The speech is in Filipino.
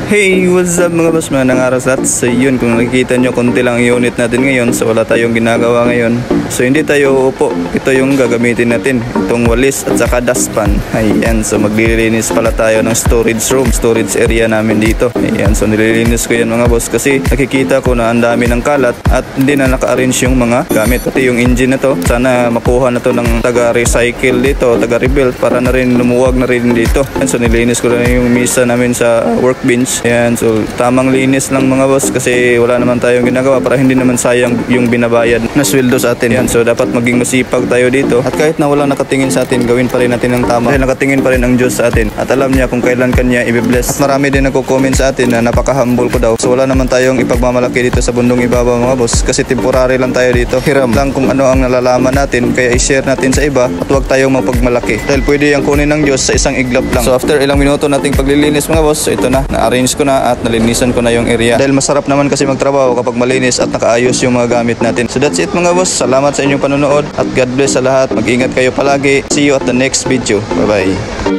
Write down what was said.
Hey, what's up mga boss, mga nangaras lahat. So yun, kung nakikita nyo, konti lang unit natin ngayon. So wala tayong ginagawa ngayon. So hindi tayo upo. Ito yung gagamitin natin. Itong walis at saka dustpan. Ayan, so maglilinis pala tayo ng storage room, storage area namin dito. Ayan, so nililinis ko yan mga boss kasi nakikita ko na ang dami ng kalat at hindi na naka-arrange yung mga gamit. Pati yung engine na to, sana makuha na to ng taga-recycle dito, taga-rebuild para na rin lumuwag na rin dito. Ayan, so nililinis ko na yung misa namin sa workbench. Ayan, so tamang linis lang mga boss kasi wala naman tayong ginagawa para hindi naman sayang yung binabayad na sweldo sa atin. Ayan, so dapat maging masipag tayo dito at kahit na wala nakatingin sa atin, gawin pa rin natin ng tama dahil nakatingin pa rin ang Diyos sa atin at alam niya kung kailan kanya i-bless. At marami din nagko-comment sa atin na napaka-humble ko daw. So wala naman tayong ipagmamalaki dito sa bundong ibabaw mga boss kasi temporary lang tayo dito. Hiram lang kung ano ang nalalaman natin kaya i-share natin sa iba at huwag tayong mapagmalaki dahil pwede yung kunin ng Diyos sa isang iglap lang. So after ilang minuto nating paglilinis mga boss, so ito na-arrange ko na at nalinisan ko na yung area dahil masarap naman kasi magtrabaho kapag malinis at nakaayos yung mga gamit natin. So that's it mga boss, salamat sa inyong panonood at God bless sa lahat. Mag-ingat kayo palagi. See you at the next video. Bye bye.